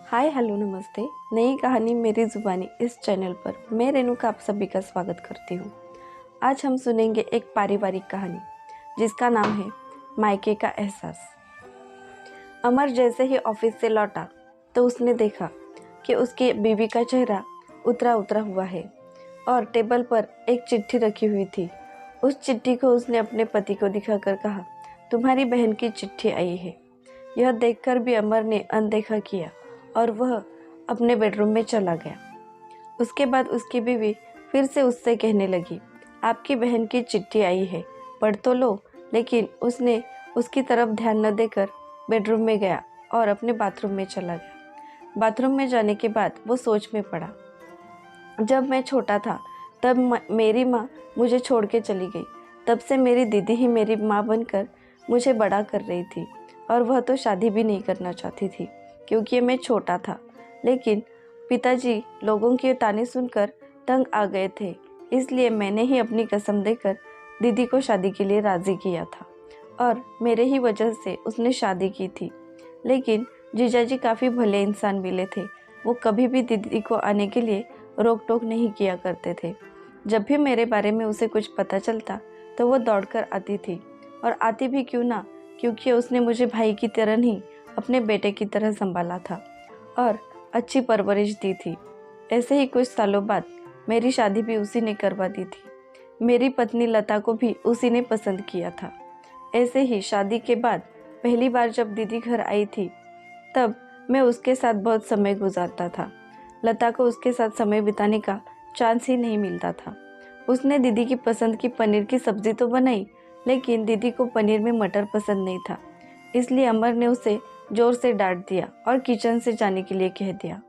Hi hello नमस्ते। नई कहानी मेरी ज़ुबानी इस चैनल पर मैं रेणुका आप सभी का स्वागत करती हूँ। आज हम सुनेंगे एक पारिवारिक कहानी जिसका नाम है मायके का एहसास। अमर जैसे ही ऑफिस से लौटा तो उसने देखा कि उसकी बीवी का चेहरा उतरा उतरा हुआ है और टेबल पर एक चिट्ठी रखी हुई थी। उस चिट्ठी को उसने अपने पति को दिखाकर कहा, तुम्हारी बहन की चिट्ठी आई है। यह देखकर भी अमर ने अनदेखा किया और वह अपने बेडरूम में चला गया। उसके बाद उसकी बीवी फिर से उससे कहने लगी, आपकी बहन की चिट्ठी आई है, पढ़ तो लो। लेकिन उसने उसकी तरफ ध्यान न देकर बेडरूम में गया और अपने बाथरूम में चला गया। बाथरूम में जाने के बाद वो सोच में पड़ा, जब मैं छोटा था तब मेरी माँ मुझे छोड़ के चली गई। तब से मेरी दीदी ही मेरी माँ बनकर मुझे बड़ा कर रही थी और वह तो शादी भी नहीं करना चाहती थी क्योंकि मैं छोटा था। लेकिन पिताजी लोगों के ताने सुनकर तंग आ गए थे, इसलिए मैंने ही अपनी कसम देकर दीदी को शादी के लिए राज़ी किया था और मेरे ही वजह से उसने शादी की थी। लेकिन जीजाजी काफ़ी भले इंसान मिले थे। वो कभी भी दीदी को आने के लिए रोक टोक नहीं किया करते थे। जब भी मेरे बारे में उसे कुछ पता चलता तो वो दौड़कर आती थी, और आती भी क्यों ना, क्योंकि उसने मुझे भाई की तरह नहीं अपने बेटे की तरह संभाला था और अच्छी परवरिश दी थी। ऐसे ही कुछ सालों बाद मेरी शादी भी उसी ने करवा दी थी। मेरी पत्नी लता को भी उसी ने पसंद किया था। ऐसे ही शादी के बाद पहली बार जब दीदी घर आई थी तब मैं उसके साथ बहुत समय गुजारता था। लता को उसके साथ समय बिताने का चांस ही नहीं मिलता था। उसने दीदी की पसंद की पनीर की सब्जी तो बनाई, लेकिन दीदी को पनीर में मटर पसंद नहीं था। इसलिए अमर ने उसे जोर से डांट दिया और किचन से जाने के लिए कह दिया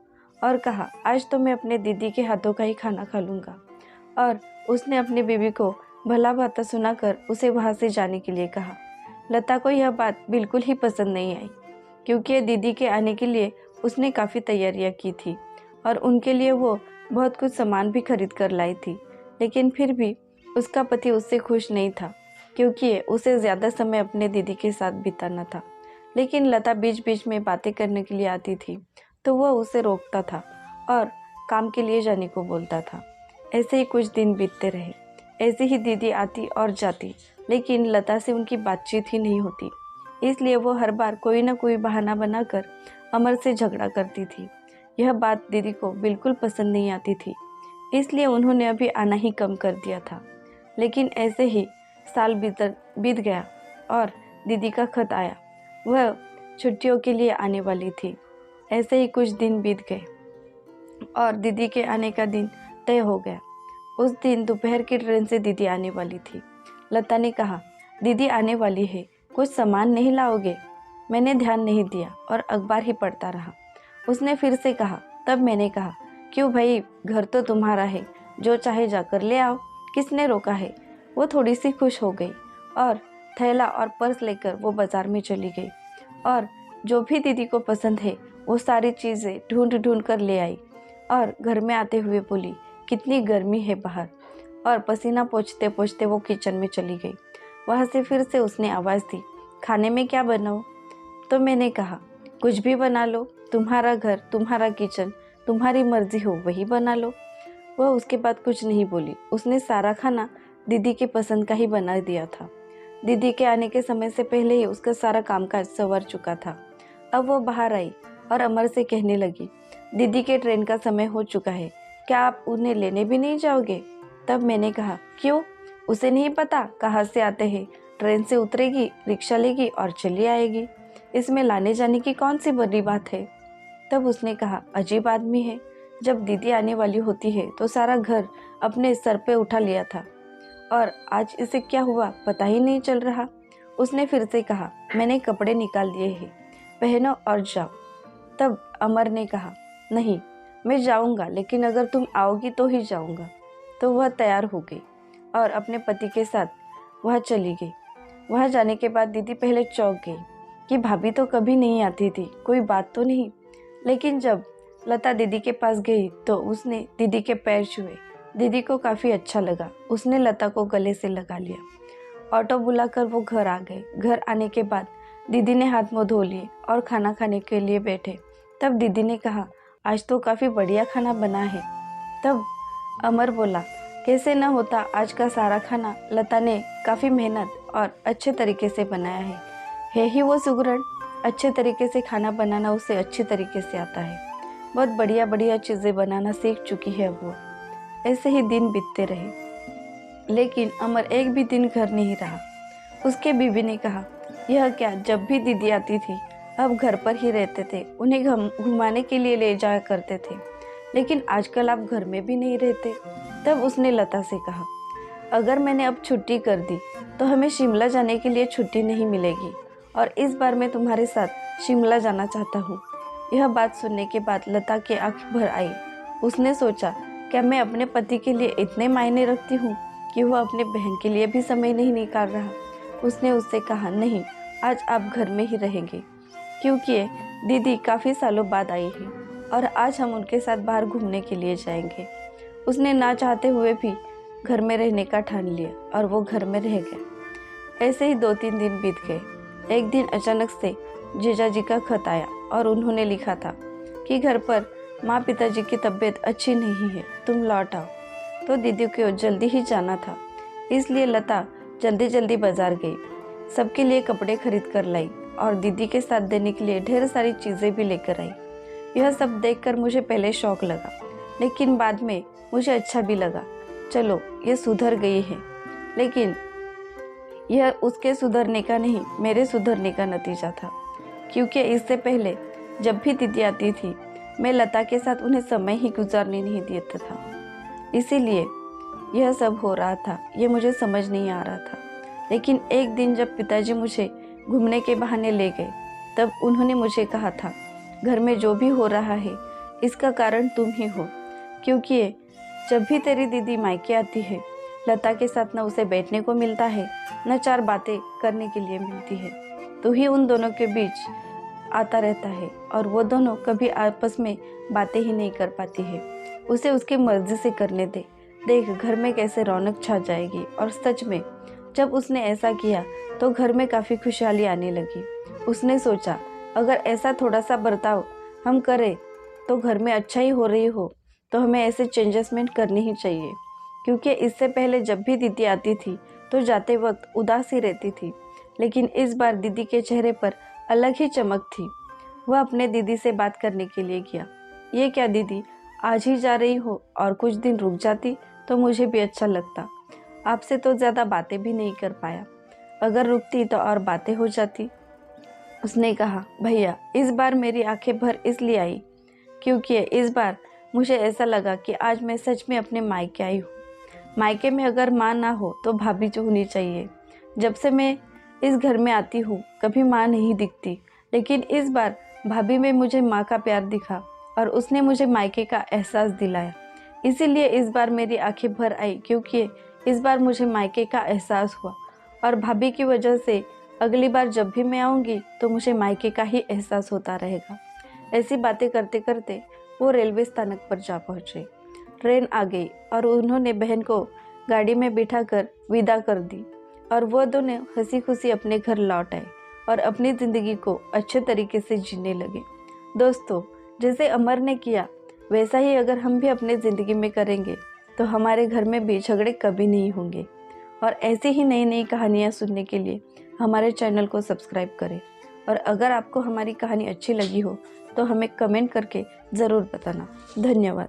और कहा, आज तो मैं अपने दीदी के हाथों का ही खाना खा लूँगा। और उसने अपनी बीवी को भला भाता सुनाकर उसे वहाँ से जाने के लिए कहा। लता को यह बात बिल्कुल ही पसंद नहीं आई, क्योंकि दीदी के आने के लिए उसने काफ़ी तैयारियां की थी और उनके लिए वो बहुत कुछ सामान भी खरीद कर लाई थी। लेकिन फिर भी उसका पति उससे खुश नहीं था, क्योंकि उसे ज़्यादा समय अपने दीदी के साथ बिताना था। लेकिन लता बीच बीच में बातें करने के लिए आती थी तो वह उसे रोकता था और काम के लिए जाने को बोलता था। ऐसे ही कुछ दिन बीतते रहे। ऐसे ही दीदी आती और जाती, लेकिन लता से उनकी बातचीत ही नहीं होती। इसलिए वो हर बार कोई ना कोई बहाना बनाकर अमर से झगड़ा करती थी। यह बात दीदी को बिल्कुल पसंद नहीं आती थी, इसलिए उन्होंने अभी आना ही कम कर दिया था। लेकिन ऐसे ही साल बीत गया और दीदी का खत आया। वह छुट्टियों के लिए आने वाली थी। ऐसे ही कुछ दिन बीत गए और दीदी के आने का दिन तय हो गया। उस दिन दोपहर की ट्रेन से दीदी आने वाली थी। लता ने कहा, दीदी आने वाली है, कुछ सामान नहीं लाओगे? मैंने ध्यान नहीं दिया और अखबार ही पढ़ता रहा। उसने फिर से कहा। तब मैंने कहा, क्यों भाई, घर तो तुम्हारा है, जो चाहे जाकर ले आओ, किसने रोका है? वो थोड़ी सी खुश हो गई और थैला और पर्स लेकर वो बाज़ार में चली गई और जो भी दीदी को पसंद है वो सारी चीज़ें ढूंढ ढूंढ कर ले आई और घर में आते हुए बोली, कितनी गर्मी है बाहर। और पसीना पोंछते पोंछते वो किचन में चली गई। वहाँ से फिर से उसने आवाज़ दी, खाने में क्या बनाऊँ? तो मैंने कहा, कुछ भी बना लो, तुम्हारा घर, तुम्हारा किचन, तुम्हारी मर्जी हो वही बना लो। वह उसके बाद कुछ नहीं बोली। उसने सारा खाना दीदी के पसंद का ही बना दिया था। दीदी के आने के समय से पहले ही उसका सारा कामकाज संवर चुका था। अब वो बाहर आई और अमर से कहने लगी, दीदी के ट्रेन का समय हो चुका है, क्या आप उन्हें लेने भी नहीं जाओगे? तब मैंने कहा, क्यों? उसे नहीं पता कहाँ से आते हैं? ट्रेन से उतरेगी, रिक्शा लेगी और चली आएगी। इसमें लाने जाने की कौन सी बड़ी बात है? तब उसने कहा, अजीब आदमी है, जब दीदी आने वाली होती है तो सारा घर अपने सर पे उठा लिया था और आज इसे क्या हुआ पता ही नहीं चल रहा। उसने फिर से कहा, मैंने कपड़े निकाल दिए हैं, पहनो और जाओ। तब अमर ने कहा, नहीं, मैं जाऊंगा, लेकिन अगर तुम आओगी तो ही जाऊंगा। तो वह तैयार हो गई और अपने पति के साथ वह चली गई। वहाँ जाने के बाद दीदी पहले चौंक गई कि भाभी तो कभी नहीं आती थी, कोई बात तो नहीं। लेकिन जब लता दीदी के पास गई तो उसने दीदी के पैर छुए। दीदी को काफ़ी अच्छा लगा। उसने लता को गले से लगा लिया। ऑटो बुलाकर वो घर आ गए। घर आने के बाद दीदी ने हाथ मुँह धो लिए और खाना खाने के लिए बैठे तब दीदी ने कहा, आज तो काफ़ी बढ़िया खाना बना है। तब अमर बोला, कैसे न होता, आज का सारा खाना लता ने काफ़ी मेहनत और अच्छे तरीके से बनाया है ही वो सुगरण। अच्छे तरीके से खाना बनाना उसे अच्छे तरीके से आता है। बहुत बढ़िया बढ़िया चीज़ें बनाना सीख चुकी है वो। ऐसे ही दिन बीतते रहे, लेकिन अमर एक भी दिन घर नहीं रहा। उसके बीवी ने कहा, यह क्या, जब भी दीदी आती थी अब घर पर ही रहते थे, उन्हें घुमाने के लिए ले जाया करते थे, लेकिन आजकल आप घर में भी नहीं रहते। तब उसने लता से कहा, अगर मैंने अब छुट्टी कर दी तो हमें शिमला जाने के लिए छुट्टी नहीं मिलेगी, और इस बार मैं तुम्हारे साथ शिमला जाना चाहता हूँ। यह बात सुनने के बाद लता की आंख भर आई। उसने सोचा, क्या मैं अपने पति के लिए इतने मायने रखती हूँ कि वह अपने बहन के लिए भी समय नहीं निकाल रहा। उसने उससे कहा, नहीं, आज आप घर में ही रहेंगे, क्योंकि दीदी काफ़ी सालों बाद आई है और आज हम उनके साथ बाहर घूमने के लिए जाएंगे। उसने ना चाहते हुए भी घर में रहने का ठान लिया और वो घर में रह गया। ऐसे ही 2-3 दिन बीत गए। एक दिन अचानक से जीजाजी का खत आया और उन्होंने लिखा था कि घर पर माँ पिताजी की तबीयत अच्छी नहीं है, तुम लौट आओ। तो दीदी को जल्दी ही जाना था, इसलिए लता जल्दी जल्दी बाजार गई, सबके लिए कपड़े खरीद कर लाई और दीदी के साथ देने के लिए ढेर सारी चीज़ें भी लेकर आई। यह सब देखकर मुझे पहले शौक लगा, लेकिन बाद में मुझे अच्छा भी लगा। चलो, ये सुधर गई है, लेकिन यह उसके सुधरने का नहीं, मेरे सुधरने का नतीजा था, क्योंकि इससे पहले जब भी दीदी आती थी मैं लता के साथ उन्हें समय ही गुजारने नहीं देता था। इसीलिए यह सब हो रहा था, ये मुझे समझ नहीं आ रहा था। लेकिन एक दिन जब पिताजी मुझे घूमने के बहाने ले गए, तब उन्होंने मुझे कहा था, घर में जो भी हो रहा है इसका कारण तुम ही हो, क्योंकि जब भी तेरी दीदी मायके आती है, लता के साथ न उसे बैठने को मिलता है, न 4 बातें करने के लिए मिलती है। तो ही उन दोनों के बीच आता रहता है और वो दोनों कभी आपस में बातें ही नहीं कर पाती है। उसे उसकी मर्जी से करने दे, देख घर में कैसे रौनक छा जाएगी। और सच में जब उसने ऐसा किया तो घर में काफ़ी खुशहाली आने लगी। उसने सोचा, अगर ऐसा थोड़ा सा बर्ताव हम करें तो घर में अच्छा ही हो रही हो, तो हमें ऐसे चेंजेसमेंट करनी ही चाहिए। क्योंकि इससे पहले जब भी दीदी आती थी तो जाते वक्त उदास ही रहती थी, लेकिन इस बार दीदी के चेहरे पर अलग ही चमक थी। वह अपने दीदी से बात करने के लिए गया। ये क्या दीदी, आज ही जा रही हो, और कुछ दिन रुक जाती तो मुझे भी अच्छा लगता। आपसे तो ज़्यादा बातें भी नहीं कर पाया, अगर रुकती तो और बातें हो जाती। उसने कहा, भैया इस बार मेरी आंखें भर इसलिए आई क्योंकि इस बार मुझे ऐसा लगा कि आज मैं सच में अपने मायके आई हूँ। मायके में अगर माँ ना हो तो भाभी जो होनी चाहिए। जब से मैं इस घर में आती हूँ कभी माँ नहीं दिखती, लेकिन इस बार भाभी में मुझे माँ का प्यार दिखा और उसने मुझे मायके का एहसास दिलाया। इसीलिए इस बार मेरी आंखें भर आई, क्योंकि इस बार मुझे मायके का एहसास हुआ और भाभी की वजह से अगली बार जब भी मैं आऊँगी तो मुझे मायके का ही एहसास होता रहेगा। ऐसी बातें करते करते वो रेलवे स्थानक पर जा पहुँचे। ट्रेन आ गई और उन्होंने बहन को गाड़ी में बिठाकर विदा कर दी और वो दोनों हंसी खुशी अपने घर लौट आए और अपनी ज़िंदगी को अच्छे तरीके से जीने लगे। दोस्तों, जैसे अमर ने किया वैसा ही अगर हम भी अपने ज़िंदगी में करेंगे तो हमारे घर में भी झगड़े कभी नहीं होंगे। और ऐसी ही नई नई कहानियाँ सुनने के लिए हमारे चैनल को सब्सक्राइब करें। और अगर आपको हमारी कहानी अच्छी लगी हो तो हमें कमेंट करके ज़रूर बताना। धन्यवाद।